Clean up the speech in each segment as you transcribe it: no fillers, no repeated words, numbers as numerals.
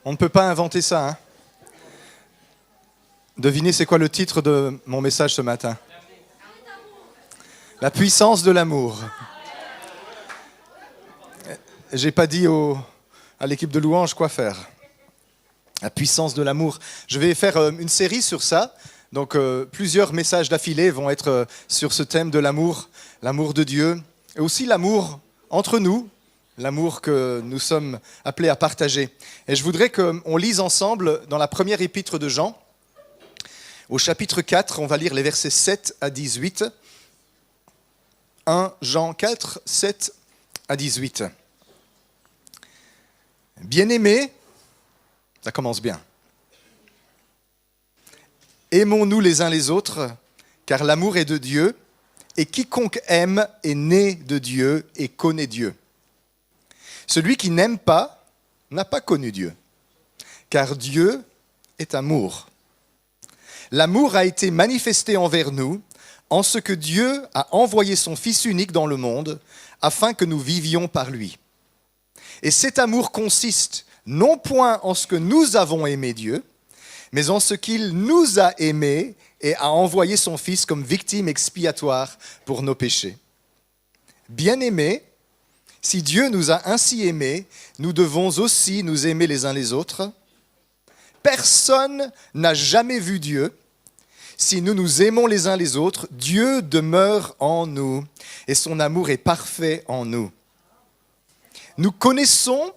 On ne peut pas inventer ça, hein. Devinez, c'est quoi le titre de mon message ce matin? La puissance de l'amour. J'ai pas dit à l'équipe de louange quoi faire. La puissance de l'amour. Je vais faire une série sur ça. Donc plusieurs messages d'affilée vont être sur ce thème de l'amour, l'amour de Dieu, et aussi l'amour entre nous, l'amour que nous sommes appelés à partager. Et je voudrais qu'on lise ensemble dans la première épître de Jean, au chapitre 4, on va lire les versets 7 à 18. 1 Jean 4, 7 à 18. Bien-aimés, ça commence bien. Aimons-nous les uns les autres, car l'amour est de Dieu, et quiconque aime est né de Dieu et connaît Dieu. Celui qui n'aime pas n'a pas connu Dieu, car Dieu est amour. L'amour a été manifesté envers nous, en ce que Dieu a envoyé son Fils unique dans le monde, afin que nous vivions par lui. Et cet amour consiste non point en ce que nous avons aimé Dieu, mais en ce qu'il nous a aimés et a envoyé son Fils comme victime expiatoire pour nos péchés. Bien-aimés, si Dieu nous a ainsi aimés, nous devons aussi nous aimer les uns les autres. Personne n'a jamais vu Dieu. Si nous nous aimons les uns les autres, Dieu demeure en nous et son amour est parfait en nous. Nous connaissons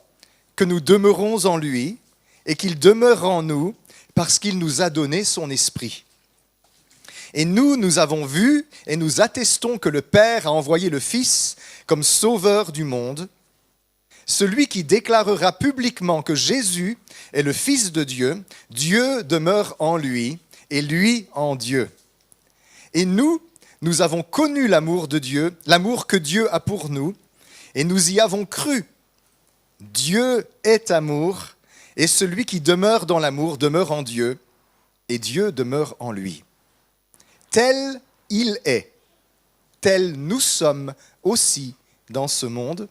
que nous demeurons en lui et qu'il demeure en nous parce qu'il nous a donné son esprit. Et nous avons vu et nous attestons que le Père a envoyé le Fils comme sauveur du monde. Celui qui déclarera publiquement que Jésus est le Fils de Dieu, Dieu demeure en lui et lui en Dieu. Et nous avons connu l'amour de Dieu, l'amour que Dieu a pour nous, et nous y avons cru. Dieu est amour, et celui qui demeure dans l'amour demeure en Dieu, et Dieu demeure en lui. Tel il est, tel nous sommes aussi dans ce monde.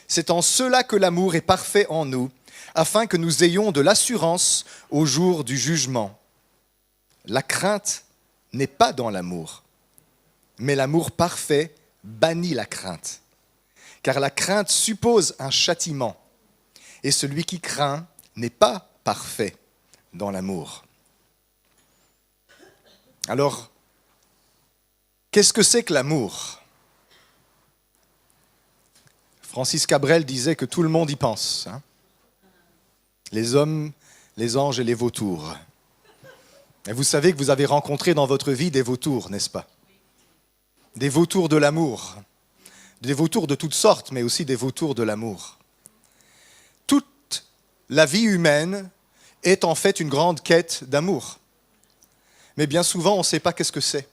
C'est en cela que l'amour est parfait en nous, afin que nous ayons de l'assurance au jour du jugement. La crainte n'est pas dans l'amour, mais l'amour parfait bannit la crainte. Car la crainte suppose un châtiment, et celui qui craint n'est pas parfait dans l'amour. Alors, qu'est-ce que c'est que l'amour ? Francis Cabrel disait que tout le monde y pense, hein ? Les hommes, les anges et les vautours. Et vous savez que vous avez rencontré dans votre vie des vautours, n'est-ce pas ? Des vautours de l'amour. Des vautours de toutes sortes, mais aussi des vautours de l'amour. Toute la vie humaine est en fait une grande quête d'amour. Mais bien souvent, on ne sait pas qu'est-ce que c'est.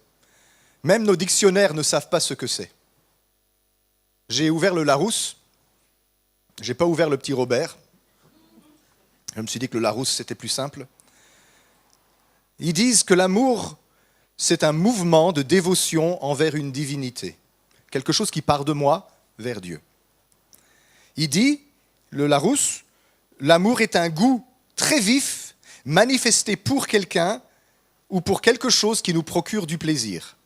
Même nos dictionnaires ne savent pas ce que c'est. J'ai ouvert le Larousse. Je n'ai pas ouvert le petit Robert. Je me suis dit que le Larousse, c'était plus simple. Ils disent que l'amour, c'est un mouvement de dévotion envers une divinité. Quelque chose qui part de moi vers Dieu. Il dit, le Larousse, l'amour est un goût très vif, manifesté pour quelqu'un ou pour quelque chose qui nous procure du plaisir.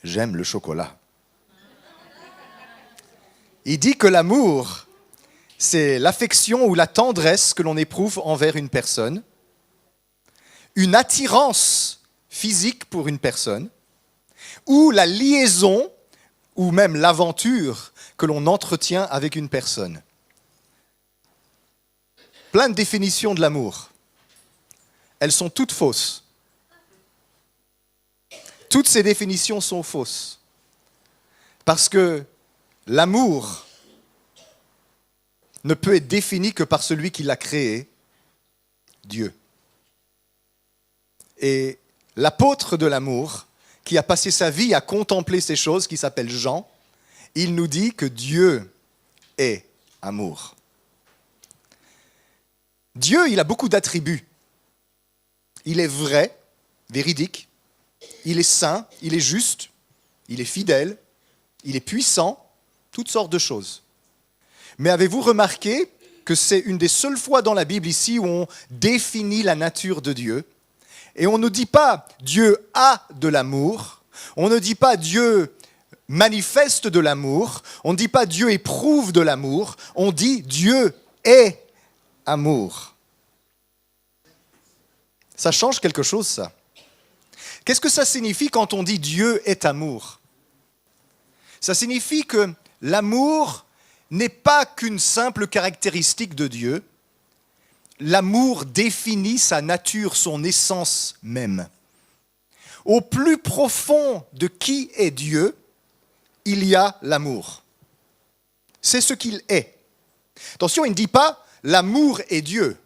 J'aime le chocolat. Il dit que l'amour, c'est l'affection ou la tendresse que l'on éprouve envers une personne, une attirance physique pour une personne, ou la liaison, ou même l'aventure que l'on entretient avec une personne. Plein de définitions de l'amour. Elles sont toutes fausses. Toutes ces définitions sont fausses. Parce que l'amour ne peut être défini que par celui qui l'a créé, Dieu. Et l'apôtre de l'amour, qui a passé sa vie à contempler ces choses, qui s'appelle Jean, il nous dit que Dieu est amour. Dieu, il a beaucoup d'attributs. Il est vrai, véridique, il est saint, il est juste, il est fidèle, il est puissant, toutes sortes de choses. Mais avez-vous remarqué que c'est une des seules fois dans la Bible ici où on définit la nature de Dieu. Et on ne dit pas Dieu a de l'amour, on ne dit pas Dieu manifeste de l'amour, on ne dit pas Dieu éprouve de l'amour, on dit Dieu est amour. Ça change quelque chose, ça. Qu'est-ce que ça signifie quand on dit Dieu est amour ? Ça signifie que l'amour n'est pas qu'une simple caractéristique de Dieu. L'amour définit sa nature, son essence même. Au plus profond de qui est Dieu, il y a l'amour. C'est ce qu'il est. Attention, il ne dit pas « l'amour est Dieu ».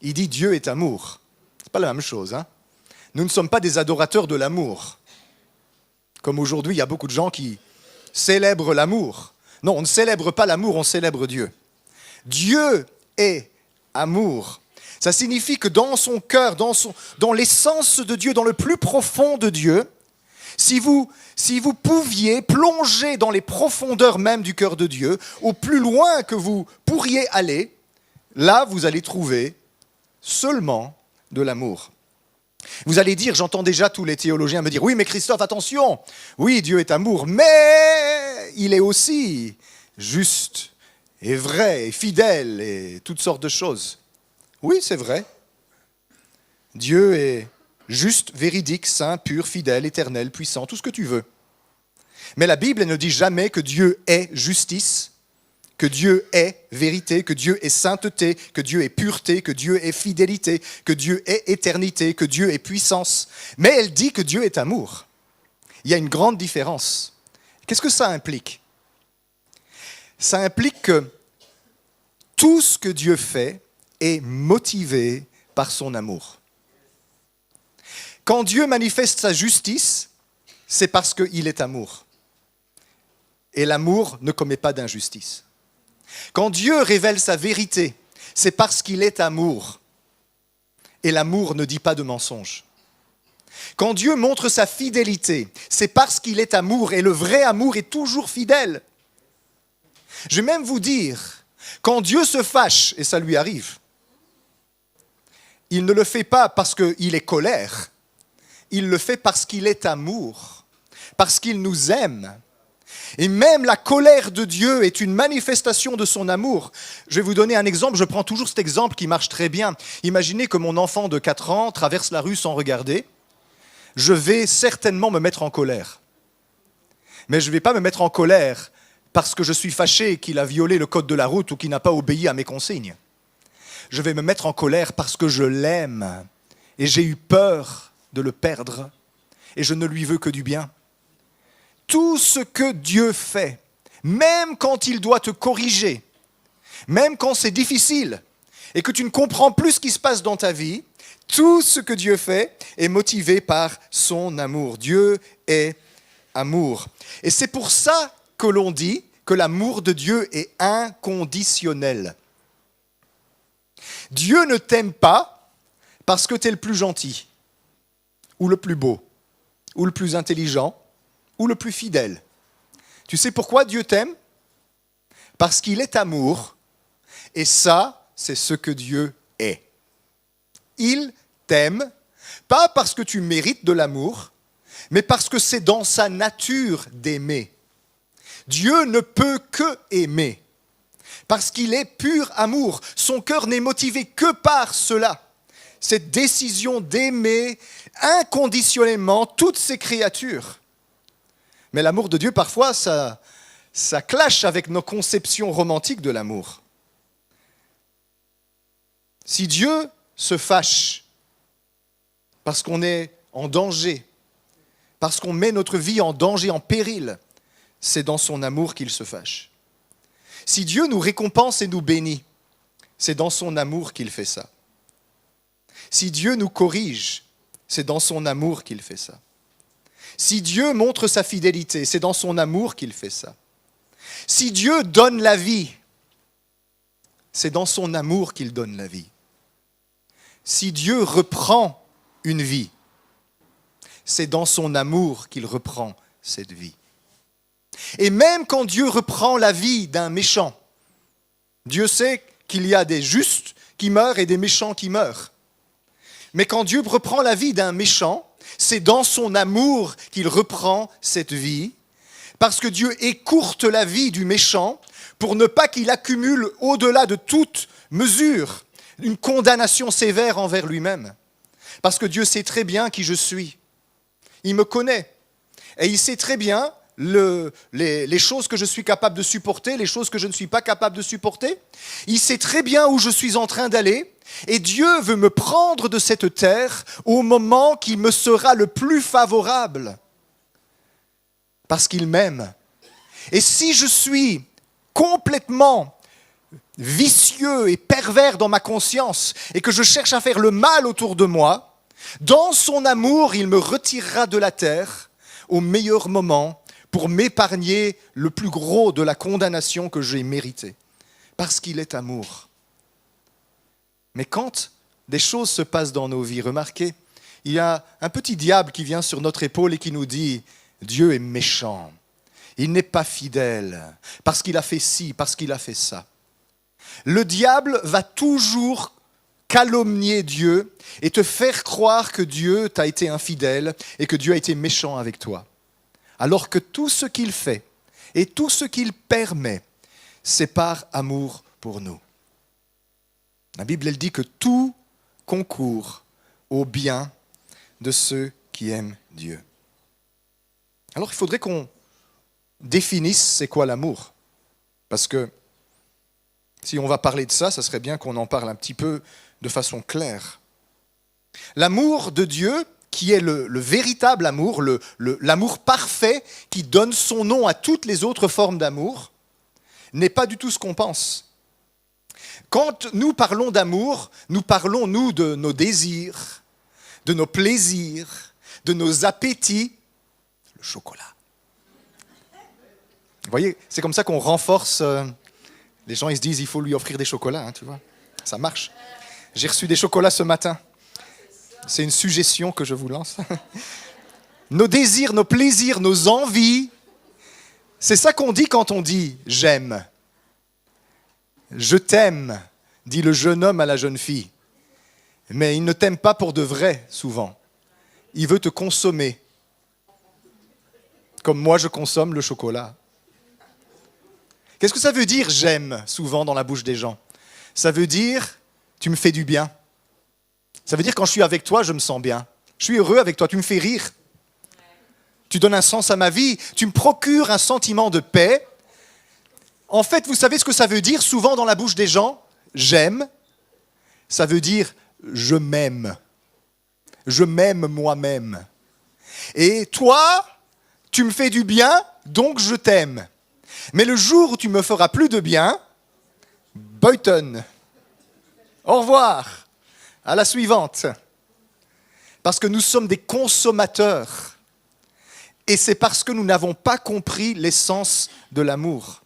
Il dit « Dieu est amour ». Ce n'est pas la même chose. Nous ne sommes pas des adorateurs de l'amour. Comme aujourd'hui, il y a beaucoup de gens qui célèbrent l'amour. Non, on ne célèbre pas l'amour, on célèbre Dieu. Dieu est amour. Ça signifie que dans son cœur, dans l'essence de Dieu, dans le plus profond de Dieu, si vous pouviez plonger dans les profondeurs même du cœur de Dieu, au plus loin que vous pourriez aller, là, vous allez trouver seulement de l'amour. Vous allez dire, j'entends déjà tous les théologiens me dire, oui, mais Christophe, attention, oui, Dieu est amour, mais il est aussi juste et vrai et fidèle et toutes sortes de choses. Oui, c'est vrai. Dieu est juste, véridique, saint, pur, fidèle, éternel, puissant, tout ce que tu veux. Mais la Bible ne dit jamais que Dieu est justice, que Dieu est vérité, que Dieu est sainteté, que Dieu est pureté, que Dieu est fidélité, que Dieu est éternité, que Dieu est puissance. Mais elle dit que Dieu est amour. Il y a une grande différence. Qu'est-ce que ça implique ? Ça implique que tout ce que Dieu fait est motivé par son amour. Quand Dieu manifeste sa justice, c'est parce qu'il est amour. Et l'amour ne commet pas d'injustice. Quand Dieu révèle sa vérité, c'est parce qu'il est amour. Et l'amour ne dit pas de mensonge. Quand Dieu montre sa fidélité, c'est parce qu'il est amour. Et le vrai amour est toujours fidèle. Je vais même vous dire, quand Dieu se fâche, et ça lui arrive, il ne le fait pas parce qu'il est colère. Il le fait parce qu'il est amour. Parce qu'il nous aime. Et même la colère de Dieu est une manifestation de son amour. Je vais vous donner un exemple, je prends toujours cet exemple qui marche très bien. Imaginez que mon enfant de 4 ans traverse la rue sans regarder. Je vais certainement me mettre en colère. Mais je ne vais pas me mettre en colère parce que je suis fâché qu'il a violé le code de la route ou qu'il n'a pas obéi à mes consignes. Je vais me mettre en colère parce que je l'aime et j'ai eu peur de le perdre et je ne lui veux que du bien. Tout ce que Dieu fait, même quand il doit te corriger, même quand c'est difficile et que tu ne comprends plus ce qui se passe dans ta vie, tout ce que Dieu fait est motivé par son amour. Dieu est amour. Et c'est pour ça que l'on dit que l'amour de Dieu est inconditionnel. Dieu ne t'aime pas parce que tu es le plus gentil, ou le plus beau, ou le plus intelligent, ou le plus fidèle. Tu sais pourquoi Dieu t'aime ? Parce qu'il est amour, et ça, c'est ce que Dieu est. Il t'aime, pas parce que tu mérites de l'amour, mais parce que c'est dans sa nature d'aimer. Dieu ne peut que aimer, parce qu'il est pur amour. Son cœur n'est motivé que par cela. Cette décision d'aimer inconditionnellement toutes ses créatures. Mais l'amour de Dieu, parfois, ça clash avec nos conceptions romantiques de l'amour. Si Dieu se fâche parce qu'on est en danger, parce qu'on met notre vie en danger, en péril, c'est dans son amour qu'il se fâche. Si Dieu nous récompense et nous bénit, c'est dans son amour qu'il fait ça. Si Dieu nous corrige, c'est dans son amour qu'il fait ça. Si Dieu montre sa fidélité, c'est dans son amour qu'il fait ça. Si Dieu donne la vie, c'est dans son amour qu'il donne la vie. Si Dieu reprend une vie, c'est dans son amour qu'il reprend cette vie. Et même quand Dieu reprend la vie d'un méchant, Dieu sait qu'il y a des justes qui meurent et des méchants qui meurent. Mais quand Dieu reprend la vie d'un méchant, c'est dans son amour qu'il reprend cette vie, parce que Dieu écourte la vie du méchant pour ne pas qu'il accumule au-delà de toute mesure une condamnation sévère envers lui-même. Parce que Dieu sait très bien qui je suis. Il me connaît. Et il sait très bien les choses que je suis capable de supporter, les choses que je ne suis pas capable de supporter. Il sait très bien où je suis en train d'aller. Et Dieu veut me prendre de cette terre au moment qui me sera le plus favorable. Parce qu'il m'aime. Et si je suis complètement vicieux et pervers dans ma conscience et que je cherche à faire le mal autour de moi, dans son amour, il me retirera de la terre au meilleur moment pour m'épargner le plus gros de la condamnation que j'ai méritée. Parce qu'il est amour. Mais quand des choses se passent dans nos vies, remarquez, il y a un petit diable qui vient sur notre épaule et qui nous dit « Dieu est méchant, il n'est pas fidèle, parce qu'il a fait ci, parce qu'il a fait ça ». Le diable va toujours calomnier Dieu et te faire croire que Dieu t'a été infidèle et que Dieu a été méchant avec toi. Alors que tout ce qu'il fait et tout ce qu'il permet, c'est par amour pour nous. La Bible, elle dit que tout concourt au bien de ceux qui aiment Dieu. Alors, il faudrait qu'on définisse c'est quoi l'amour. Parce que si on va parler de ça, ça serait bien qu'on en parle un petit peu de façon claire. L'amour de Dieu, qui est le véritable amour, l'amour parfait qui donne son nom à toutes les autres formes d'amour, n'est pas du tout ce qu'on pense. Quand nous parlons d'amour, nous parlons, nous, de nos désirs, de nos plaisirs, de nos appétits, le chocolat. Vous voyez, c'est comme ça qu'on renforce. Les gens, ils se disent, il faut lui offrir des chocolats, hein, tu vois. Ça marche. J'ai reçu des chocolats ce matin. C'est une suggestion que je vous lance. Nos désirs, nos plaisirs, nos envies, c'est ça qu'on dit quand on dit « j'aime ». Je t'aime, dit le jeune homme à la jeune fille. Mais il ne t'aime pas pour de vrai, souvent. Il veut te consommer. Comme moi, je consomme le chocolat. Qu'est-ce que ça veut dire « j'aime » souvent dans la bouche des gens? Ça veut dire « tu me fais du bien ». Ça veut dire quand je suis avec toi, je me sens bien. Je suis heureux avec toi, tu me fais rire. Tu donnes un sens à ma vie, tu me procures un sentiment de paix. En fait, vous savez ce que ça veut dire souvent dans la bouche des gens? J'aime. Ça veut dire je m'aime. Je m'aime moi-même. Et toi, tu me fais du bien, donc je t'aime. Mais le jour où tu me feras plus de bien, Boyton. Au revoir. À la suivante. Parce que nous sommes des consommateurs. Et c'est parce que nous n'avons pas compris l'essence de l'amour.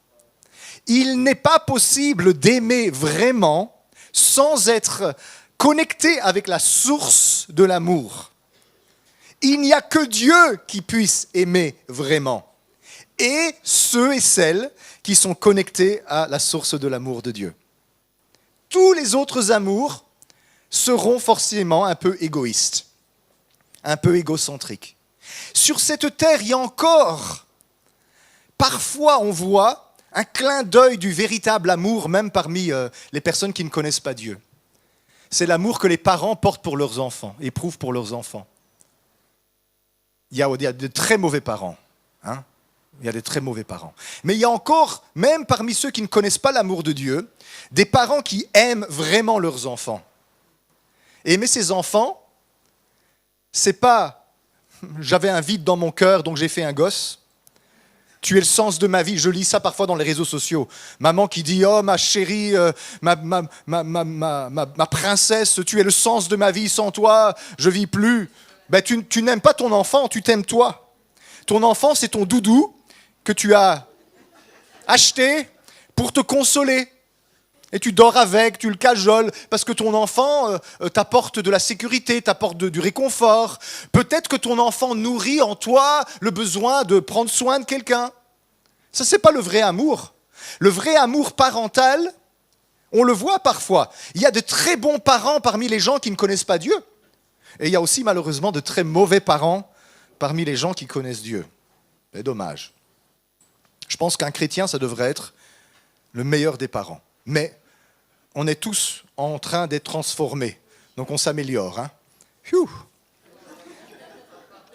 Il n'est pas possible d'aimer vraiment sans être connecté avec la source de l'amour. Il n'y a que Dieu qui puisse aimer vraiment. Et ceux et celles qui sont connectés à la source de l'amour de Dieu. Tous les autres amours seront forcément un peu égoïstes, un peu égocentriques. Sur cette terre, il y a encore, parfois on voit un clin d'œil du véritable amour, même parmi les personnes qui ne connaissent pas Dieu. C'est l'amour que les parents portent pour leurs enfants, éprouvent pour leurs enfants. Il y a de très mauvais parents, hein. Il y a des très mauvais parents. Mais il y a encore, même parmi ceux qui ne connaissent pas l'amour de Dieu, des parents qui aiment vraiment leurs enfants. Et aimer ses enfants, c'est pas « j'avais un vide dans mon cœur, donc j'ai fait un gosse ». Tu es le sens de ma vie. Je lis ça parfois dans les réseaux sociaux. Maman qui dit « Oh, ma chérie, ma princesse, tu es le sens de ma vie. Sans toi, je vis plus. » Ben, tu n'aimes pas ton enfant, tu t'aimes toi. Ton enfant, c'est ton doudou que tu as acheté pour te consoler. Et tu dors avec, tu le cajoles, parce que ton enfant t'apporte de la sécurité, t'apporte du réconfort. Peut-être que ton enfant nourrit en toi le besoin de prendre soin de quelqu'un. Ça, c'est pas le vrai amour. Le vrai amour parental, On le voit parfois. Il y a de très bons parents parmi les gens qui ne connaissent pas Dieu. Et il y a aussi malheureusement de très mauvais parents parmi les gens qui connaissent Dieu. C'est dommage. Je pense qu'un chrétien, ça devrait être le meilleur des parents. Mais on est tous en train d'être transformés. Donc on s'améliore. Hein. Phew.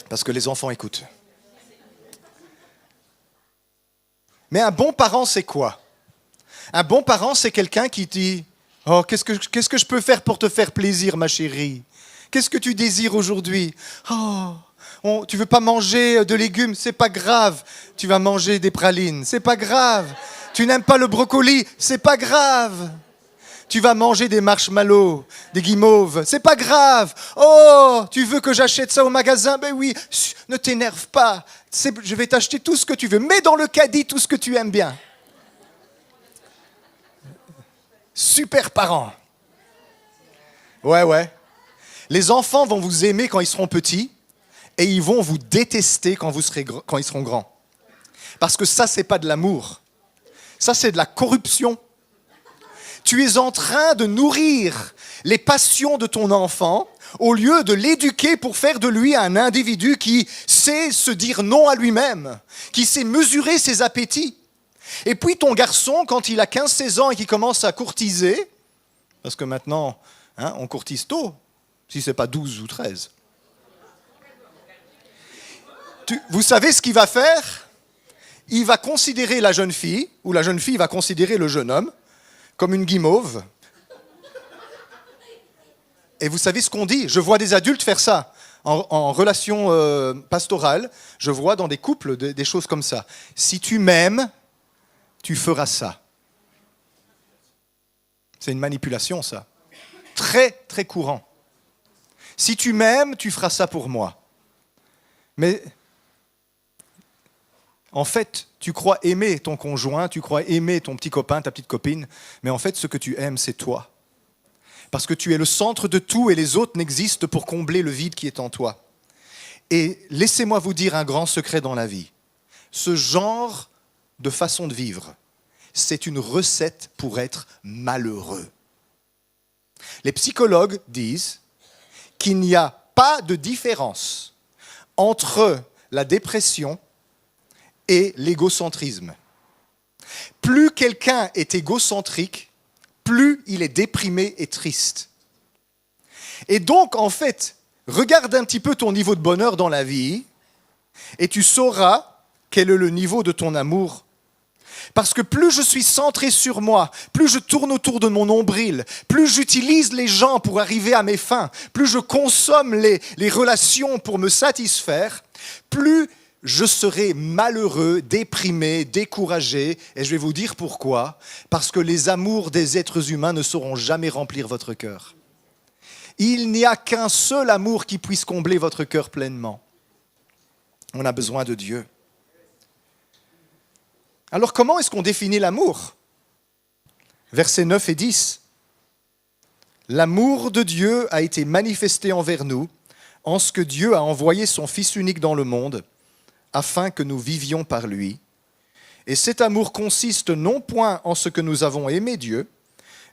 Parce que les enfants écoutent. Mais un bon parent, c'est quoi? Un bon parent, c'est quelqu'un qui dit « Oh, qu'est-ce que je peux faire pour te faire plaisir, ma chérie? Qu'est-ce que tu désires aujourd'hui? Oh, tu veux pas manger de légumes? C'est pas grave. Tu vas manger des pralines. C'est pas grave. Tu n'aimes pas le brocoli? C'est pas grave. Tu vas manger des marshmallows, des guimauves. C'est pas grave. Oh, tu veux que j'achète ça au magasin? Ben oui, ne t'énerve pas. Je vais t'acheter tout ce que tu veux. Mets dans le caddie tout ce que tu aimes bien. Super parent. Ouais. Les enfants vont vous aimer quand ils seront petits et ils vont vous détester quand ils seront grands. Parce que ça, c'est pas de l'amour. Ça, c'est de la corruption. Tu es en train de nourrir les passions de ton enfant au lieu de l'éduquer pour faire de lui un individu qui sait se dire non à lui-même, qui sait mesurer ses appétits. Et puis ton garçon, quand il a 15-16 ans et qu'il commence à courtiser, parce que maintenant, on courtise tôt, si ce n'est pas 12 ou 13. Vous savez ce qu'il va faire? Il va considérer la jeune fille, ou la jeune fille va considérer le jeune homme, comme une guimauve. Et vous savez ce qu'on dit? Je vois des adultes faire ça. En relation pastorale, je vois dans des couples des choses comme ça. Si tu m'aimes, tu feras ça. C'est une manipulation, ça. Très, très courant. Si tu m'aimes, tu feras ça pour moi. Mais en fait, tu crois aimer ton conjoint, tu crois aimer ton petit copain, ta petite copine, mais en fait, ce que tu aimes, c'est toi. Parce que tu es le centre de tout et les autres n'existent pour combler le vide qui est en toi. Et laissez-moi vous dire un grand secret dans la vie. Ce genre de façon de vivre, c'est une recette pour être malheureux. Les psychologues disent qu'il n'y a pas de différence entre la dépression et l'égocentrisme. Plus quelqu'un est égocentrique, plus il est déprimé et triste. Et donc, en fait, regarde un petit peu ton niveau de bonheur dans la vie et tu sauras quel est le niveau de ton amour. Parce que plus je suis centré sur moi, plus je tourne autour de mon nombril, plus j'utilise les gens pour arriver à mes fins, plus je consomme les relations pour me satisfaire, plus je serai malheureux, déprimé, découragé. Et je vais vous dire pourquoi. Parce que les amours des êtres humains ne sauront jamais remplir votre cœur. Il n'y a qu'un seul amour qui puisse combler votre cœur pleinement. On a besoin de Dieu. Alors comment est-ce qu'on définit l'amour? Versets 9 et 10. L'amour de Dieu a été manifesté envers nous, en ce que Dieu a envoyé son Fils unique dans le monde, afin que nous vivions par lui. Et cet amour consiste non point en ce que nous avons aimé Dieu,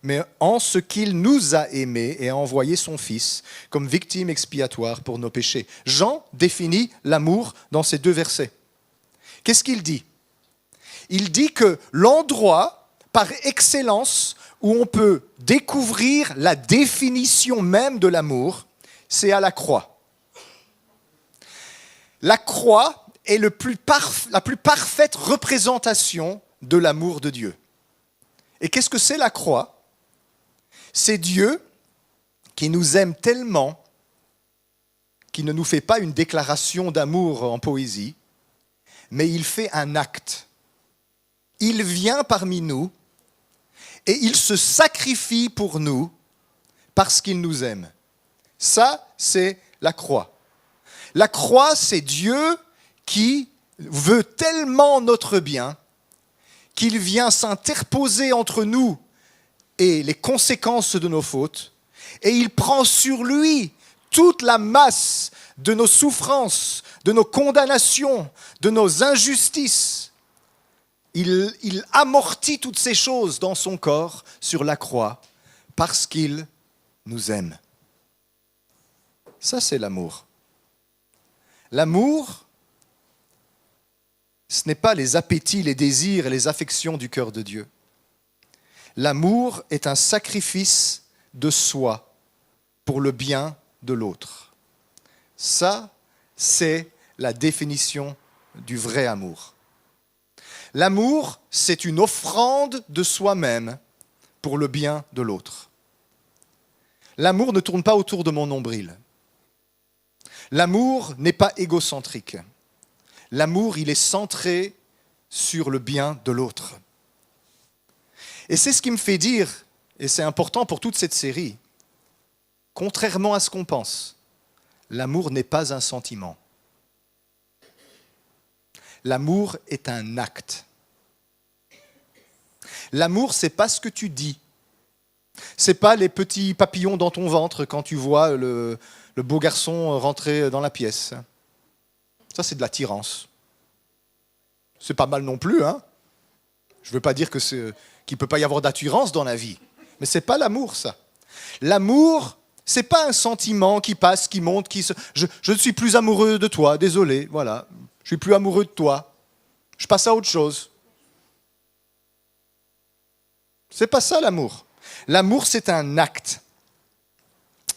mais en ce qu'il nous a aimés et a envoyé son Fils comme victime expiatoire pour nos péchés. Jean définit l'amour dans ces deux versets. Qu'est-ce qu'il dit? Il dit que l'endroit par excellence où on peut découvrir la définition même de l'amour, c'est à la croix. La croix est la plus parfaite représentation de l'amour de Dieu. Et qu'est-ce que c'est la croix? C'est Dieu qui nous aime tellement qu'il ne nous fait pas une déclaration d'amour en poésie, mais il fait un acte. Il vient parmi nous et il se sacrifie pour nous parce qu'il nous aime. Ça, c'est la croix. La croix, c'est Dieu qui veut tellement notre bien qu'il vient s'interposer entre nous et les conséquences de nos fautes, et il prend sur lui toute la masse de nos souffrances, de nos condamnations, de nos injustices. Il amortit toutes ces choses dans son corps sur la croix parce qu'il nous aime. Ça, c'est l'amour. L'amour, ce n'est pas les appétits, les désirs et les affections du cœur de Dieu. L'amour est un sacrifice de soi pour le bien de l'autre. Ça, c'est la définition du vrai amour. L'amour, c'est une offrande de soi-même pour le bien de l'autre. L'amour ne tourne pas autour de mon nombril. L'amour n'est pas égocentrique. L'amour, il est centré sur le bien de l'autre. Et c'est ce qui me fait dire, et c'est important pour toute cette série, contrairement à ce qu'on pense, l'amour n'est pas un sentiment. L'amour est un acte. L'amour, c'est pas ce que tu dis. C'est pas les petits papillons dans ton ventre quand tu vois le beau garçon rentrer dans la pièce. Ça, c'est de l'attirance. C'est pas mal non plus, hein. Je veux pas dire qu'il ne peut pas y avoir d'attirance dans la vie. Mais c'est pas l'amour, ça. L'amour, c'est pas un sentiment qui passe, qui monte, je ne suis plus amoureux de toi, désolé, voilà. Je suis plus amoureux de toi. Je passe à autre chose. C'est pas ça l'amour. L'amour, c'est un acte.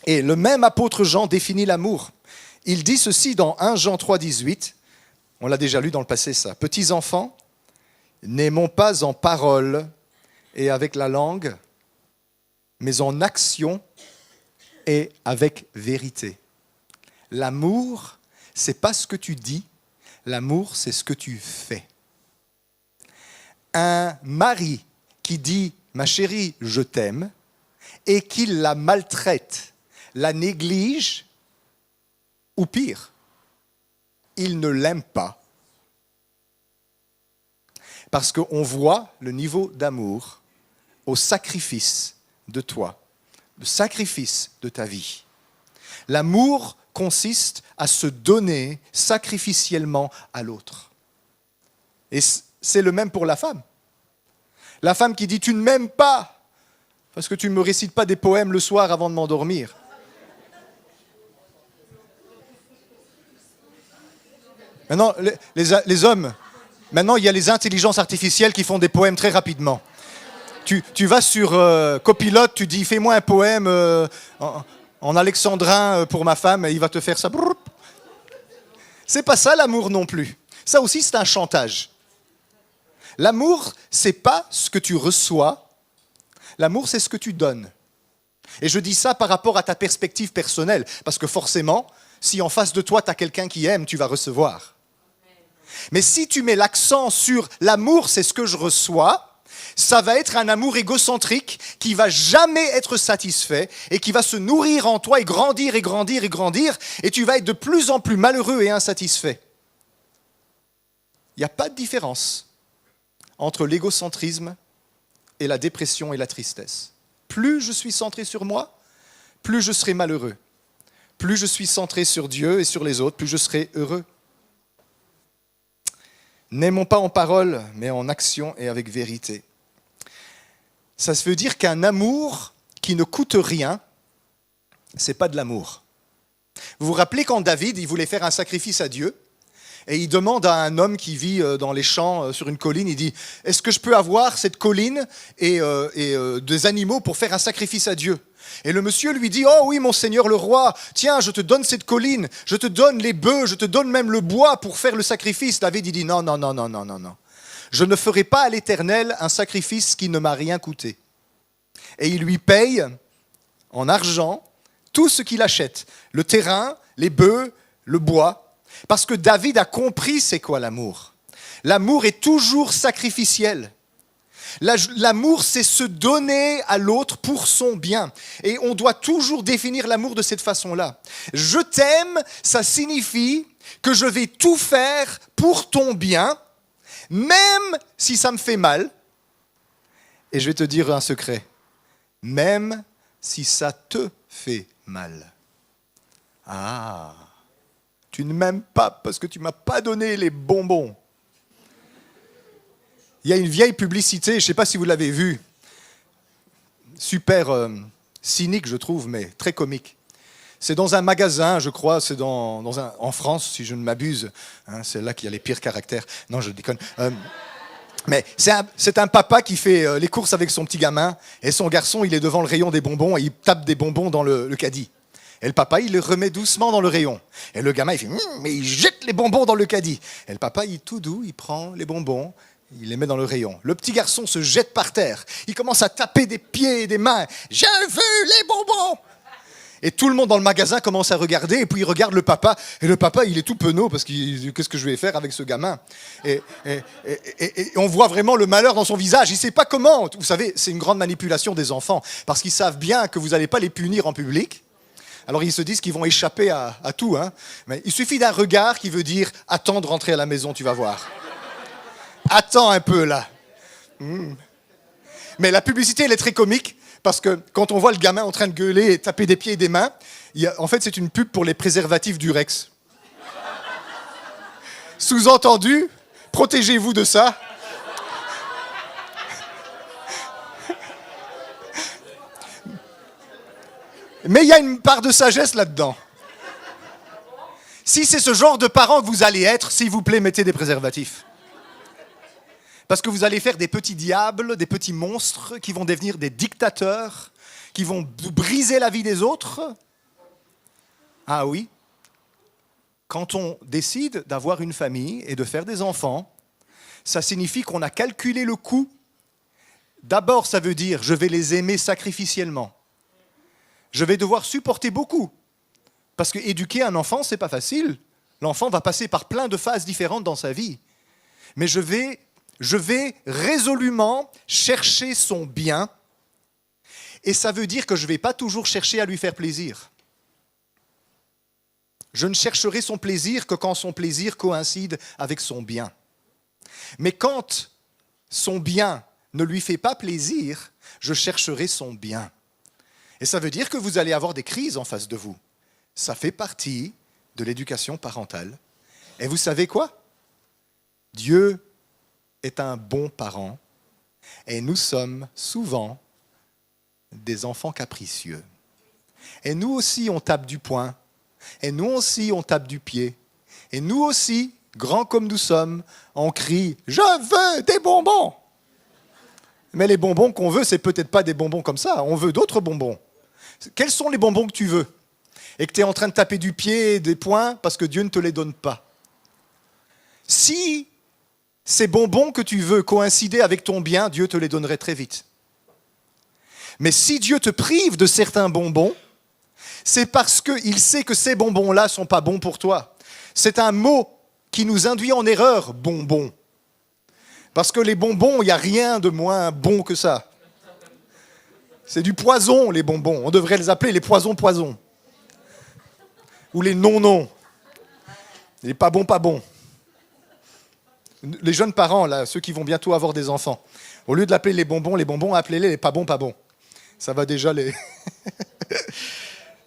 Et le même apôtre Jean définit l'amour. Il dit ceci dans 1 Jean 3, 18. On l'a déjà lu dans le passé, ça. Petits enfants, n'aimons pas en parole et avec la langue, mais en action et avec vérité. L'amour, c'est pas ce que tu dis, l'amour, c'est ce que tu fais. Un mari qui dit « ma chérie, je t'aime » et qui la maltraite, la néglige, ou pire, il ne l'aime pas. Parce qu'on voit le niveau d'amour au sacrifice de toi, le sacrifice de ta vie. L'amour consiste à se donner sacrificiellement à l'autre. Et c'est le même pour la femme. La femme qui dit « tu ne m'aimes pas parce que tu ne me récites pas des poèmes le soir avant de m'endormir ». Maintenant, les hommes, maintenant il y a les intelligences artificielles qui font des poèmes très rapidement. Tu vas sur Copilote, tu dis « fais-moi un poème en alexandrin pour ma femme » et il va te faire ça. C'est pas ça l'amour non plus. Ça aussi c'est un chantage. L'amour, c'est pas ce que tu reçois, l'amour c'est ce que tu donnes. Et je dis ça par rapport à ta perspective personnelle, parce que forcément, si en face de toi tu as quelqu'un qui aime, tu vas recevoir. Mais si tu mets l'accent sur l'amour, c'est ce que je reçois, ça va être un amour égocentrique qui va jamais être satisfait et qui va se nourrir en toi et grandir et grandir et grandir, et tu vas être de plus en plus malheureux et insatisfait. Il n'y a pas de différence entre l'égocentrisme et la dépression et la tristesse. Plus je suis centré sur moi, plus je serai malheureux. Plus je suis centré sur Dieu et sur les autres, plus je serai heureux. N'aimons pas en parole, mais en action et avec vérité. Ça veut dire qu'un amour qui ne coûte rien, c'est pas de l'amour. Vous vous rappelez quand David, il voulait faire un sacrifice à Dieu, et il demande à un homme qui vit dans les champs sur une colline, il dit « Est-ce que je peux avoir cette colline et des animaux pour faire un sacrifice à Dieu ?» Et le monsieur lui dit « Oh oui, mon seigneur le roi, tiens, je te donne cette colline, je te donne les bœufs, je te donne même le bois pour faire le sacrifice. » David, il dit « Non, non, non, non, non, non, non. Je ne ferai pas à l'Éternel un sacrifice qui ne m'a rien coûté. » Et il lui paye en argent tout ce qu'il achète, le terrain, les bœufs, le bois. Parce que David a compris c'est quoi l'amour. L'amour est toujours sacrificiel. L'amour, c'est se donner à l'autre pour son bien. Et on doit toujours définir l'amour de cette façon-là. Je t'aime, ça signifie que je vais tout faire pour ton bien, même si ça me fait mal. Et je vais te dire un secret. Même si ça te fait mal. Ah, tu ne m'aimes pas parce que tu ne m'as pas donné les bonbons. Il y a une vieille publicité, je ne sais pas si vous l'avez vue, super cynique je trouve, mais très comique. C'est dans un magasin, je crois, c'est en France, si je ne m'abuse. Hein, c'est là qu'il y a les pires caractères. Non, je déconne. Mais c'est un papa qui fait les courses avec son petit gamin, et son garçon, il est devant le rayon des bonbons, et il tape des bonbons dans le caddie. Et le papa, il les remet doucement dans le rayon. Et le gamin, il fait mais il jette les bonbons dans le caddie. Et le papa, il tout doux, il prend les bonbons, il les met dans le rayon. Le petit garçon se jette par terre. Il commence à taper des pieds et des mains. Je veux les bonbons! Et tout le monde dans le magasin commence à regarder, et puis il regarde le papa, et le papa, il est tout penaud, parce que qu'est-ce que je vais faire avec ce gamin? Et on voit vraiment le malheur dans son visage, il ne sait pas comment. Vous savez, c'est une grande manipulation des enfants, parce qu'ils savent bien que vous n'allez pas les punir en public, alors ils se disent qu'ils vont échapper à tout. Hein. Mais il suffit d'un regard qui veut dire « Attends de rentrer à la maison, tu vas voir. Attends un peu là. » Mais la publicité, elle est très comique, parce que quand on voit le gamin en train de gueuler et taper des pieds et des mains, en fait, c'est une pub pour les préservatifs Durex. Sous-entendu, protégez-vous de ça. Mais il y a une part de sagesse là-dedans. Si c'est ce genre de parents que vous allez être, s'il vous plaît, mettez des préservatifs. Parce que vous allez faire des petits diables, des petits monstres qui vont devenir des dictateurs, qui vont briser la vie des autres. Ah oui. Quand on décide d'avoir une famille et de faire des enfants, ça signifie qu'on a calculé le coût. D'abord, ça veut dire je vais les aimer sacrificiellement. Je vais devoir supporter beaucoup. Parce que éduquer un enfant, c'est pas facile. L'enfant va passer par plein de phases différentes dans sa vie. Mais je vais résolument chercher son bien, et ça veut dire que je ne vais pas toujours chercher à lui faire plaisir. Je ne chercherai son plaisir que quand son plaisir coïncide avec son bien. Mais quand son bien ne lui fait pas plaisir, je chercherai son bien. Et ça veut dire que vous allez avoir des crises en face de vous. Ça fait partie de l'éducation parentale. Et vous savez quoi? Dieu est un bon parent, et nous sommes souvent des enfants capricieux. Et nous aussi, on tape du poing, et nous aussi, on tape du pied, et nous aussi, grands comme nous sommes, on crie « Je veux des bonbons !» Mais les bonbons qu'on veut, c'est peut-être pas des bonbons comme ça, on veut d'autres bonbons. Quels sont les bonbons que tu veux? Et que tu es en train de taper du pied et des poings parce que Dieu ne te les donne pas. Si ces bonbons que tu veux coïncider avec ton bien, Dieu te les donnerait très vite. Mais si Dieu te prive de certains bonbons, c'est parce qu'il sait que ces bonbons-là ne sont pas bons pour toi. C'est un mot qui nous induit en erreur, bonbons. Parce que les bonbons, il n'y a rien de moins bon que ça. C'est du poison, les bonbons. On devrait les appeler les poisons-poisons. Ou les non-non. Les pas bons, pas bons. Les jeunes parents, là, ceux qui vont bientôt avoir des enfants, au lieu de l'appeler les bonbons, appelez-les les pas bons, pas bons. Ça va déjà les...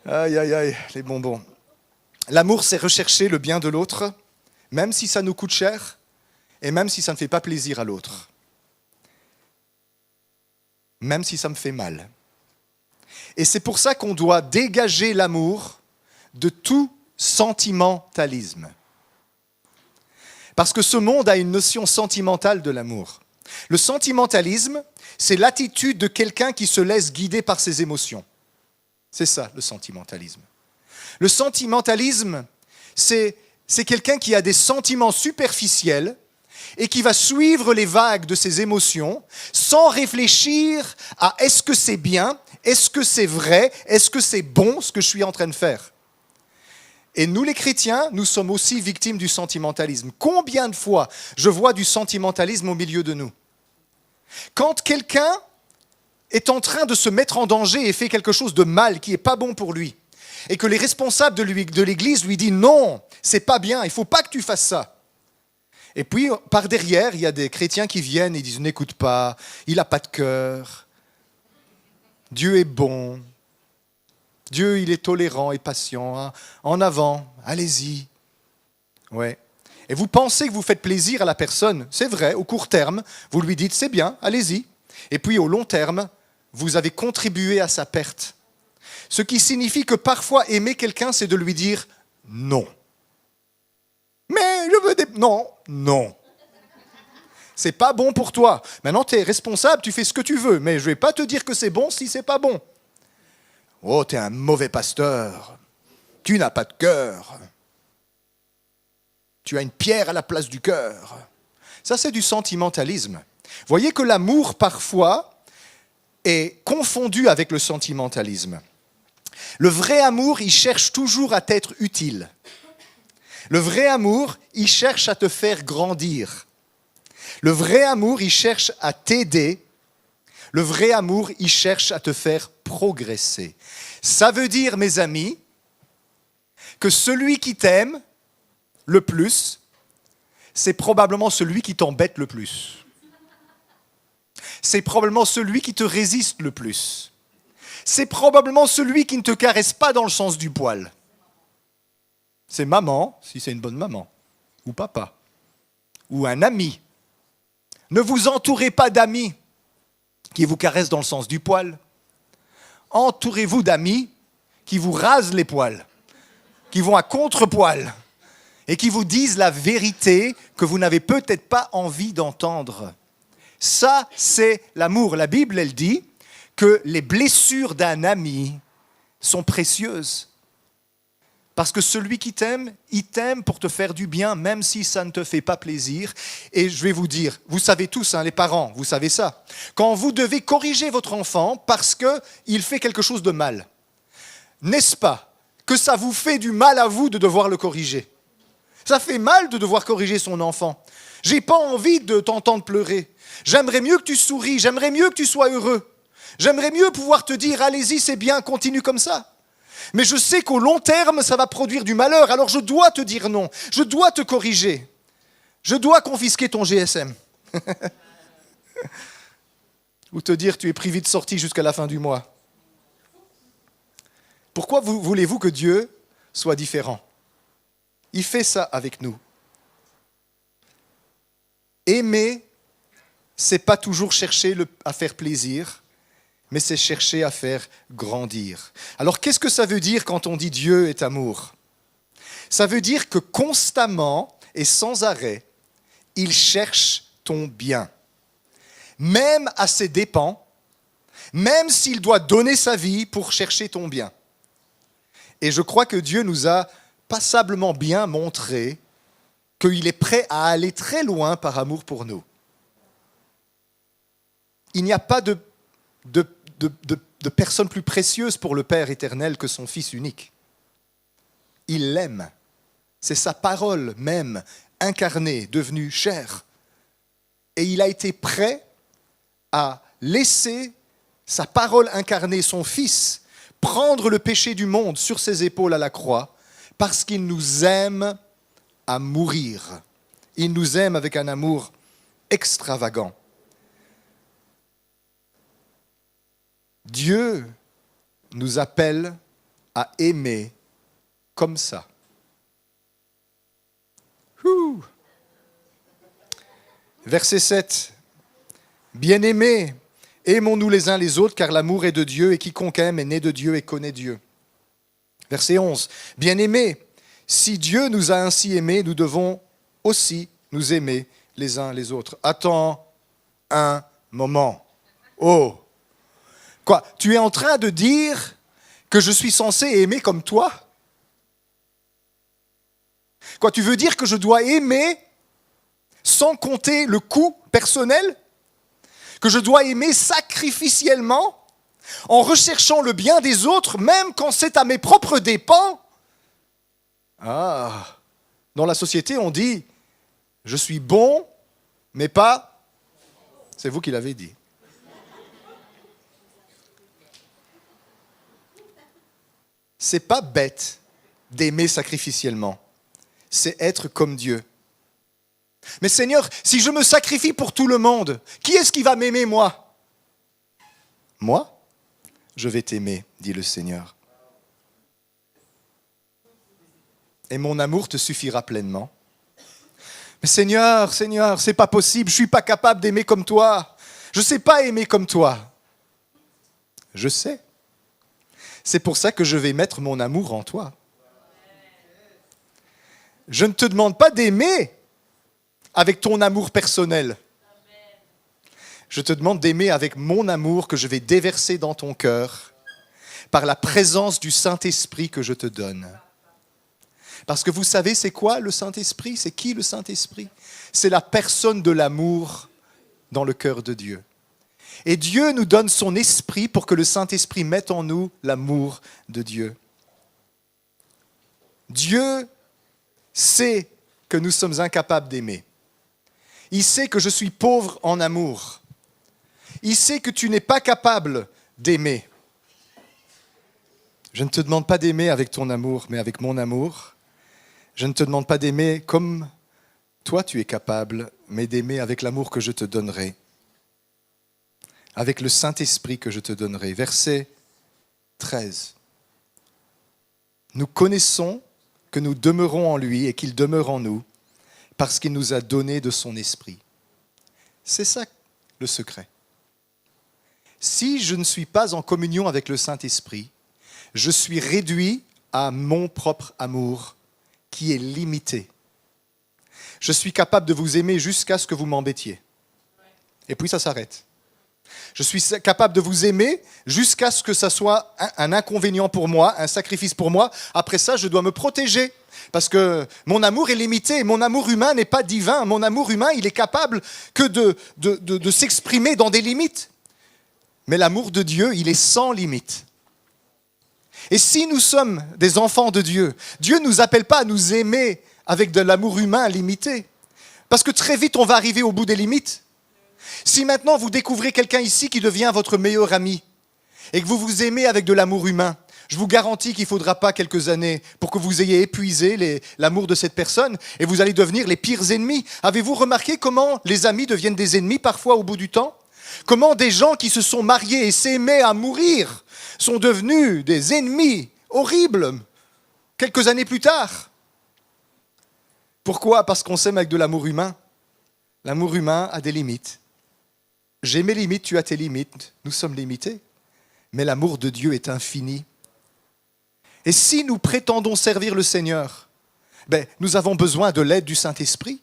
Aïe, aïe, aïe, les bonbons. L'amour, c'est rechercher le bien de l'autre, même si ça nous coûte cher, et même si ça ne fait pas plaisir à l'autre. Même si ça me fait mal. Et c'est pour ça qu'on doit dégager l'amour de tout sentimentalisme. Parce que ce monde a une notion sentimentale de l'amour. Le sentimentalisme, c'est l'attitude de quelqu'un qui se laisse guider par ses émotions. C'est ça, le sentimentalisme. Le sentimentalisme, c'est quelqu'un qui a des sentiments superficiels et qui va suivre les vagues de ses émotions sans réfléchir à est-ce que c'est bien, est-ce que c'est vrai, est-ce que c'est bon ce que je suis en train de faire. Et nous les chrétiens, nous sommes aussi victimes du sentimentalisme. Combien de fois je vois du sentimentalisme au milieu de nous? Quand quelqu'un est en train de se mettre en danger et fait quelque chose de mal qui n'est pas bon pour lui, et que les responsables de l'Église lui disent « Non, c'est pas bien, il ne faut pas que tu fasses ça ». Et puis, par derrière, il y a des chrétiens qui viennent et disent « N'écoute pas, il n'a pas de cœur, Dieu est bon, Dieu il est tolérant et patient, hein. En avant, allez-y ». Ouais. et vous pensez que vous faites plaisir à la personne, c'est vrai, au court terme, vous lui dites c'est bien, allez-y. Et puis au long terme, vous avez contribué à sa perte. Ce qui signifie que parfois aimer quelqu'un, c'est de lui dire non. Mais je veux des... Non, non. C'est pas bon pour toi. Maintenant, tu es responsable, tu fais ce que tu veux, mais je vais pas te dire que c'est bon si c'est pas bon. Oh, tu es un mauvais pasteur. Tu n'as pas de cœur. Tu as une pierre à la place du cœur. Ça, c'est du sentimentalisme. Voyez que l'amour, parfois, est confondu avec le sentimentalisme. Le vrai amour, il cherche toujours à t'être utile. Le vrai amour, il cherche à te faire grandir. Le vrai amour, il cherche à t'aider. Le vrai amour, il cherche à te faire progresser. Ça veut dire, mes amis, que celui qui t'aime le plus, c'est probablement celui qui t'embête le plus. C'est probablement celui qui te résiste le plus. C'est probablement celui qui ne te caresse pas dans le sens du poil. C'est maman, si c'est une bonne maman, ou papa, ou un ami. Ne vous entourez pas d'amis qui vous caressent dans le sens du poil. Entourez-vous d'amis qui vous rasent les poils, qui vont à contre-poil et qui vous disent la vérité que vous n'avez peut-être pas envie d'entendre. Ça, c'est l'amour. La Bible, elle dit que les blessures d'un ami sont précieuses. Parce que celui qui t'aime, il t'aime pour te faire du bien, même si ça ne te fait pas plaisir. Et je vais vous dire, vous savez tous, les parents, vous savez ça. Quand vous devez corriger votre enfant parce qu'il fait quelque chose de mal, n'est-ce pas que ça vous fait du mal à vous de devoir le corriger? Ça fait mal de devoir corriger son enfant. J'ai pas envie de t'entendre pleurer. J'aimerais mieux que tu souris, j'aimerais mieux que tu sois heureux. J'aimerais mieux pouvoir te dire, allez-y, c'est bien, continue comme ça. Mais je sais qu'au long terme, ça va produire du malheur, alors je dois te dire non, je dois te corriger. Je dois confisquer ton GSM. Ou te dire, tu es privé de sortie jusqu'à la fin du mois. Pourquoi voulez-vous que Dieu soit différent? Il fait ça avec nous. Aimer, c'est pas toujours chercher à faire plaisir, mais c'est chercher à faire grandir. Alors qu'est-ce que ça veut dire quand on dit Dieu est amour? Ça veut dire que constamment et sans arrêt, il cherche ton bien. Même à ses dépens, même s'il doit donner sa vie pour chercher ton bien. Et je crois que Dieu nous a passablement bien montré qu'il est prêt à aller très loin par amour pour nous. Il n'y a pas de personne plus précieuse pour le Père éternel que son Fils unique. Il l'aime. C'est sa parole même, incarnée, devenue chair. Et il a été prêt à laisser sa parole incarnée, son Fils, prendre le péché du monde sur ses épaules à la croix, parce qu'il nous aime à mourir. Il nous aime avec un amour extravagant. Dieu nous appelle à aimer comme ça. Verset 7. Bien-aimés, aimons-nous les uns les autres, car l'amour est de Dieu, et quiconque aime est né de Dieu et connaît Dieu. Verset 11. Bien-aimés, si Dieu nous a ainsi aimés, nous devons aussi nous aimer les uns les autres. Attends un moment. Oh! Quoi? Tu es en train de dire que je suis censé aimer comme toi? Quoi? Tu veux dire que je dois aimer sans compter le coût personnel? Que je dois aimer sacrificiellement en recherchant le bien des autres, même quand c'est à mes propres dépens? Ah! Dans la société, on dit « je suis bon, mais pas... » C'est vous qui l'avez dit. C'est pas bête d'aimer sacrificiellement. C'est être comme Dieu. Mais Seigneur, si je me sacrifie pour tout le monde, qui est-ce qui va m'aimer moi? Moi, je vais t'aimer, dit le Seigneur. Et mon amour te suffira pleinement. Mais Seigneur, c'est pas possible, je suis pas capable d'aimer comme toi. Je sais pas aimer comme toi. Je sais. C'est pour ça que je vais mettre mon amour en toi. Je ne te demande pas d'aimer avec ton amour personnel. Je te demande d'aimer avec mon amour que je vais déverser dans ton cœur par la présence du Saint-Esprit que je te donne. Parce que vous savez, c'est quoi le Saint-Esprit? C'est qui le Saint-Esprit? C'est la personne de l'amour dans le cœur de Dieu. Et Dieu nous donne son esprit pour que le Saint-Esprit mette en nous l'amour de Dieu. Dieu sait que nous sommes incapables d'aimer. Il sait que je suis pauvre en amour. Il sait que tu n'es pas capable d'aimer. Je ne te demande pas d'aimer avec ton amour, mais avec mon amour. Je ne te demande pas d'aimer comme toi tu es capable, mais d'aimer avec l'amour que je te donnerai. Avec le Saint-Esprit que je te donnerai. Verset 13. Nous connaissons que nous demeurons en lui et qu'il demeure en nous parce qu'il nous a donné de son esprit. C'est ça le secret. Si je ne suis pas en communion avec le Saint-Esprit, je suis réduit à mon propre amour qui est limité. Je suis capable de vous aimer jusqu'à ce que vous m'embêtiez. Et puis ça s'arrête. Je suis capable de vous aimer jusqu'à ce que ça soit un inconvénient pour moi, un sacrifice pour moi. Après ça, je dois me protéger. Parce que mon amour est limité. Mon amour humain n'est pas divin. Mon amour humain, il est capable que de s'exprimer dans des limites. Mais l'amour de Dieu, il est sans limite. Et si nous sommes des enfants de Dieu, Dieu ne nous appelle pas à nous aimer avec de l'amour humain limité. Parce que très vite, on va arriver au bout des limites. Si maintenant vous découvrez quelqu'un ici qui devient votre meilleur ami et que vous vous aimez avec de l'amour humain, je vous garantis qu'il ne faudra pas quelques années pour que vous ayez épuisé l'amour de cette personne et vous allez devenir les pires ennemis. Avez-vous remarqué comment les amis deviennent des ennemis parfois au bout du temps? Comment des gens qui se sont mariés et s'aimaient à mourir sont devenus des ennemis horribles quelques années plus tard? Pourquoi? Parce qu'on s'aime avec de l'amour humain. L'amour humain a des limites. J'ai mes limites, tu as tes limites. Nous sommes limités. Mais l'amour de Dieu est infini. Et si nous prétendons servir le Seigneur, nous avons besoin de l'aide du Saint-Esprit.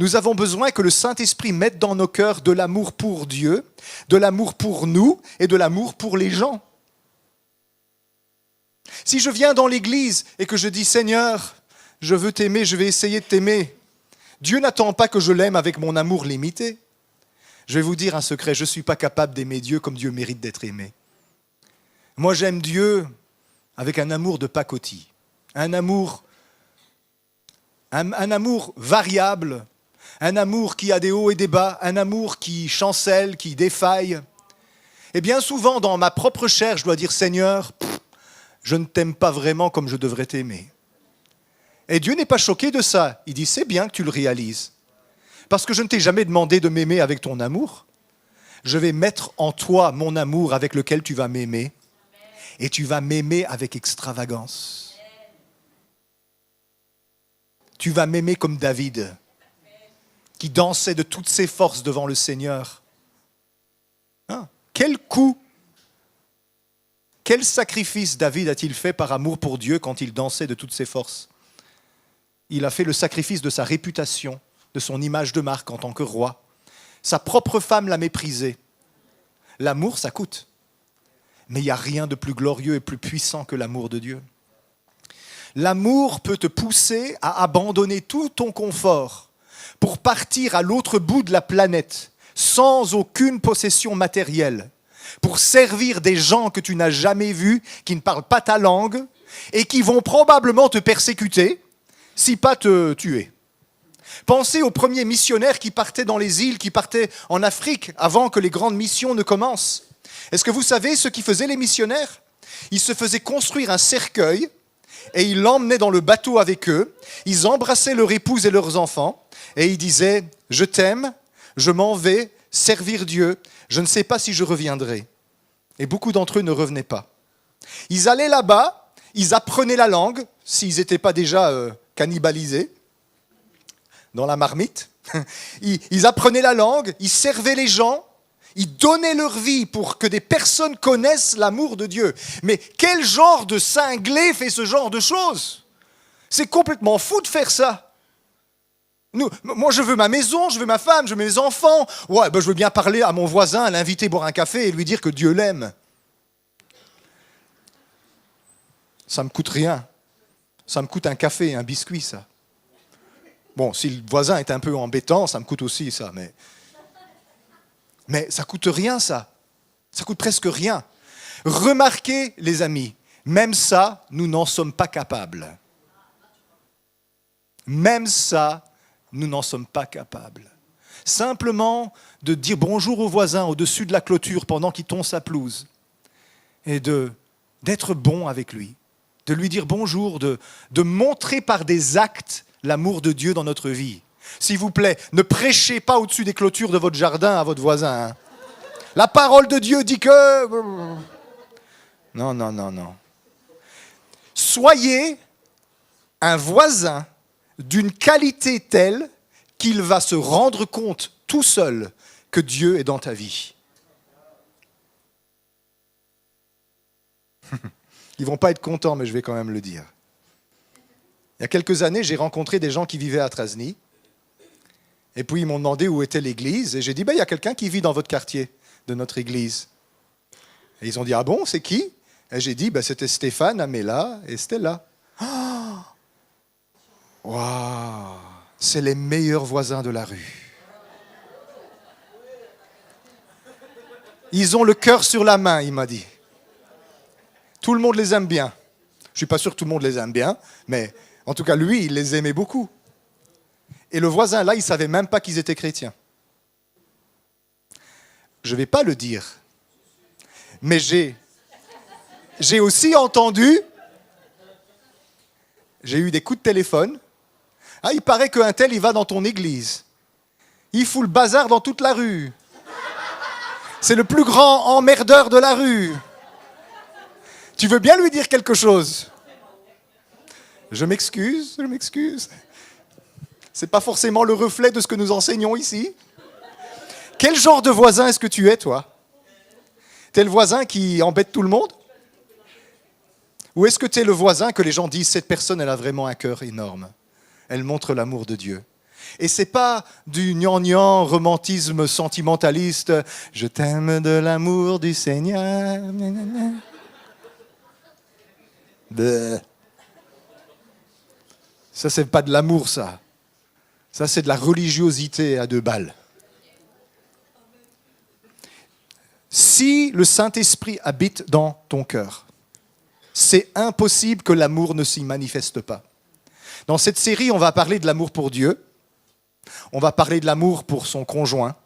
Nous avons besoin que le Saint-Esprit mette dans nos cœurs de l'amour pour Dieu, de l'amour pour nous et de l'amour pour les gens. Si je viens dans l'église et que je dis « Seigneur, je veux t'aimer, je vais essayer de t'aimer », Dieu n'attend pas que je l'aime avec mon amour limité. Je vais vous dire un secret, je ne suis pas capable d'aimer Dieu comme Dieu mérite d'être aimé. Moi, j'aime Dieu avec un amour de pacotille, un amour variable, un amour qui a des hauts et des bas, un amour qui chancelle, qui défaille. Et bien souvent, dans ma propre chair, je dois dire « Seigneur, je ne t'aime pas vraiment comme je devrais t'aimer ». Et Dieu n'est pas choqué de ça. Il dit « C'est bien que tu le réalises. Parce que je ne t'ai jamais demandé de m'aimer avec ton amour. Je vais mettre en toi mon amour avec lequel tu vas m'aimer. Et tu vas m'aimer avec extravagance. Tu vas m'aimer comme David, qui dansait de toutes ses forces devant le Seigneur. Hein? Quel coup, quel sacrifice David a-t-il fait par amour pour Dieu quand il dansait de toutes ses forces? Il a fait le sacrifice de sa réputation, de son image de marque en tant que roi. Sa propre femme l'a méprisé. L'amour, ça coûte. Mais il n'y a rien de plus glorieux et plus puissant que l'amour de Dieu. L'amour peut te pousser à abandonner tout ton confort pour partir à l'autre bout de la planète sans aucune possession matérielle, pour servir des gens que tu n'as jamais vus, qui ne parlent pas ta langue et qui vont probablement te persécuter, si pas te tuer. Pensez aux premiers missionnaires qui partaient dans les îles, qui partaient en Afrique avant que les grandes missions ne commencent. Est-ce que vous savez ce qu'ils faisaient les missionnaires? Ils se faisaient construire un cercueil et ils l'emmenaient dans le bateau avec eux. Ils embrassaient leur épouse et leurs enfants et ils disaient « Je t'aime, je m'en vais servir Dieu, je ne sais pas si je reviendrai. » Et beaucoup d'entre eux ne revenaient pas. Ils allaient là-bas, ils apprenaient la langue, s'ils n'étaient pas déjà cannibalisés. dans la marmite. Ils apprenaient la langue, ils servaient les gens, ils donnaient leur vie pour que des personnes connaissent l'amour de Dieu. Mais quel genre de cinglé fait ce genre de choses? C'est complètement fou de faire ça. Moi, je veux ma maison, je veux ma femme, je veux mes enfants. Ouais, je veux bien parler à mon voisin, l'inviter boire un café et lui dire que Dieu l'aime. Ça me coûte rien. Ça me coûte un café et un biscuit, ça. Bon, si le voisin est un peu embêtant, ça me coûte aussi, ça. Mais ça coûte rien, ça. Ça coûte presque rien. Remarquez, les amis, même ça, nous n'en sommes pas capables. Même ça, nous n'en sommes pas capables. Simplement de dire bonjour au voisin au-dessus de la clôture pendant qu'il tond sa pelouse et d'être bon avec lui, de lui dire bonjour, de montrer par des actes l'amour de Dieu dans notre vie. S'il vous plaît, ne prêchez pas au-dessus des clôtures de votre jardin à votre voisin. Hein. La parole de Dieu dit que... Non. Soyez un voisin d'une qualité telle qu'il va se rendre compte tout seul que Dieu est dans ta vie. Ils ne vont pas être contents, mais je vais quand même le dire. Il y a quelques années, j'ai rencontré des gens qui vivaient à Trasny. Et puis, ils m'ont demandé où était l'église. Et j'ai dit, il y a quelqu'un qui vit dans votre quartier, de notre église. Et ils ont dit, ah bon, c'est qui? Et j'ai dit, c'était Stéphane, Améla et Stella. Waouh, c'est les meilleurs voisins de la rue. Ils ont le cœur sur la main, il m'a dit. Tout le monde les aime bien. Je ne suis pas sûr que tout le monde les aime bien, mais en tout cas, lui, il les aimait beaucoup. Et le voisin, là, il ne savait même pas qu'ils étaient chrétiens. Je ne vais pas le dire, mais j'ai aussi entendu, j'ai eu des coups de téléphone. Ah, il paraît qu'un tel, il va dans ton église. Il fout le bazar dans toute la rue. C'est le plus grand emmerdeur de la rue. Tu veux bien lui dire quelque chose? Je m'excuse. C'est pas forcément le reflet de ce que nous enseignons ici. Quel genre de voisin est-ce que tu es, toi? T'es le voisin qui embête tout le monde? Ou est-ce que t'es le voisin que les gens disent, cette personne, elle a vraiment un cœur énorme. Elle montre l'amour de Dieu. Et c'est pas du gnangnan romantisme sentimentaliste. Je t'aime de l'amour du Seigneur. Ça, c'est pas de l'amour, ça. Ça, c'est de la religiosité à 2 balles. Si le Saint-Esprit habite dans ton cœur, c'est impossible que l'amour ne s'y manifeste pas. Dans cette série, on va parler de l'amour pour Dieu, on va parler de l'amour pour son conjoint,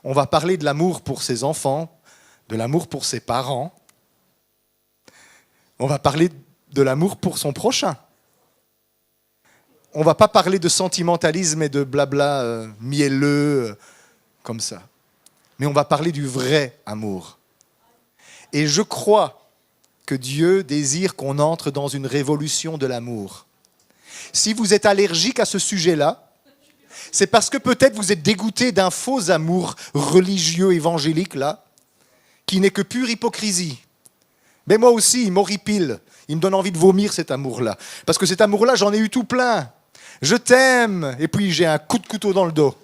on va parler de l'amour pour ses enfants, de l'amour pour ses parents, on va parler de l'amour pour son prochain. On ne va pas parler de sentimentalisme et de blabla mielleux comme ça, mais on va parler du vrai amour. Et je crois que Dieu désire qu'on entre dans une révolution de l'amour. Si vous êtes allergique à ce sujet-là, c'est parce que peut-être vous êtes dégoûté d'un faux amour religieux évangélique, là, qui n'est que pure hypocrisie. Mais moi aussi, il m'horripile. Il me donne envie de vomir cet amour-là. Parce que cet amour-là, j'en ai eu tout plein. Je t'aime. Et puis j'ai un coup de couteau dans le dos.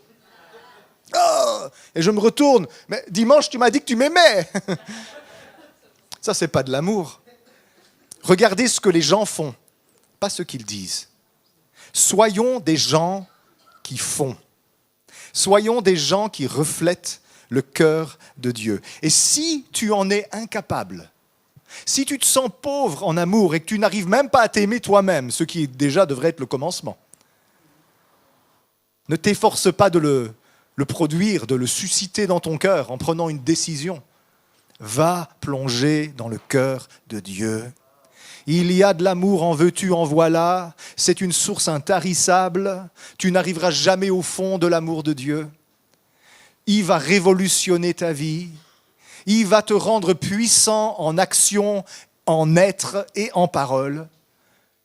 Oh, et je me retourne. Mais dimanche, tu m'as dit que tu m'aimais. Ça, c'est pas de l'amour. Regardez ce que les gens font, pas ce qu'ils disent. Soyons des gens qui font. Soyons des gens qui reflètent le cœur de Dieu. Et si tu en es incapable, si tu te sens pauvre en amour et que tu n'arrives même pas à t'aimer toi-même, ce qui déjà devrait être le commencement, ne t'efforce pas de le produire, de le susciter dans ton cœur en prenant une décision. Va plonger dans le cœur de Dieu. Il y a de l'amour, en veux-tu, en voilà. C'est une source intarissable. Tu n'arriveras jamais au fond de l'amour de Dieu. Il va révolutionner ta vie. Il va te rendre puissant en action, en être et en parole.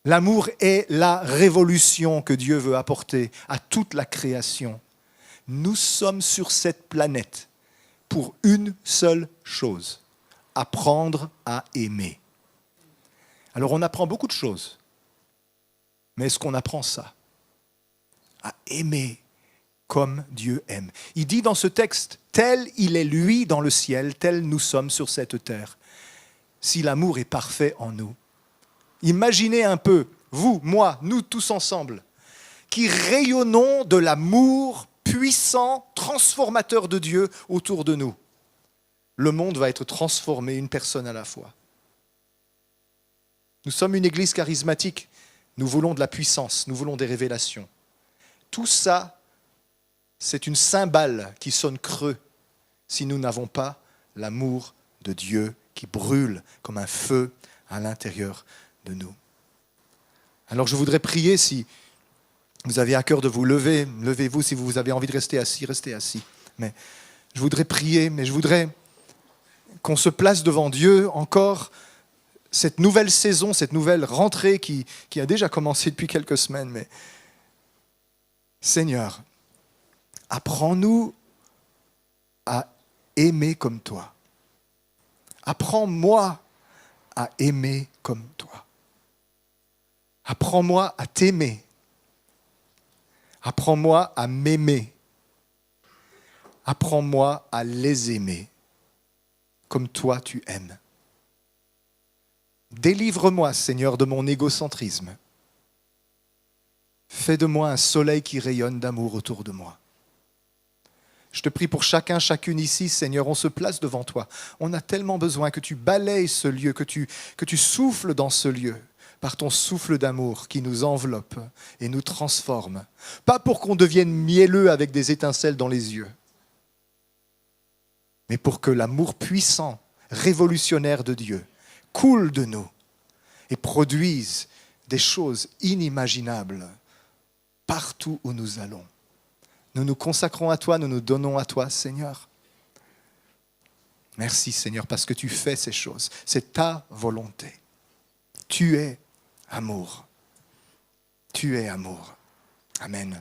L'amour est la révolution que Dieu veut apporter à toute la création. Nous sommes sur cette planète pour une seule chose, apprendre à aimer. Alors on apprend beaucoup de choses, mais est-ce qu'on apprend ça? À aimer comme Dieu aime. Il dit dans ce texte, tel il est lui dans le ciel, tel nous sommes sur cette terre. Si l'amour est parfait en nous, imaginez un peu, vous, moi, nous tous ensemble, qui rayonnons de l'amour puissant, transformateur de Dieu autour de nous. Le monde va être transformé, une personne à la fois. Nous sommes une église charismatique, nous voulons de la puissance, nous voulons des révélations. Tout ça, c'est une cymbale qui sonne creux si nous n'avons pas l'amour de Dieu qui brûle comme un feu à l'intérieur de nous. Alors je voudrais prier, si vous avez à cœur de vous lever, levez-vous, si vous avez envie de rester assis, restez assis. Mais je voudrais prier, mais je voudrais qu'on se place devant Dieu encore cette nouvelle saison, cette nouvelle rentrée qui a déjà commencé depuis quelques semaines. Mais Seigneur, apprends-nous à aimer comme toi. Apprends-moi à aimer comme toi. Apprends-moi à t'aimer. Apprends-moi à m'aimer. Apprends-moi à les aimer comme toi tu aimes. Délivre-moi, Seigneur, de mon égocentrisme. Fais de moi un soleil qui rayonne d'amour autour de moi. Je te prie pour chacun, chacune ici, Seigneur, on se place devant toi. On a tellement besoin que tu balayes ce lieu, que tu souffles dans ce lieu par ton souffle d'amour qui nous enveloppe et nous transforme. Pas pour qu'on devienne mielleux avec des étincelles dans les yeux, mais pour que l'amour puissant, révolutionnaire de Dieu coule de nous et produise des choses inimaginables partout où nous allons. Nous nous consacrons à toi, nous nous donnons à toi, Seigneur. Merci, Seigneur, parce que tu fais ces choses. C'est ta volonté. Tu es amour. Tu es amour. Amen.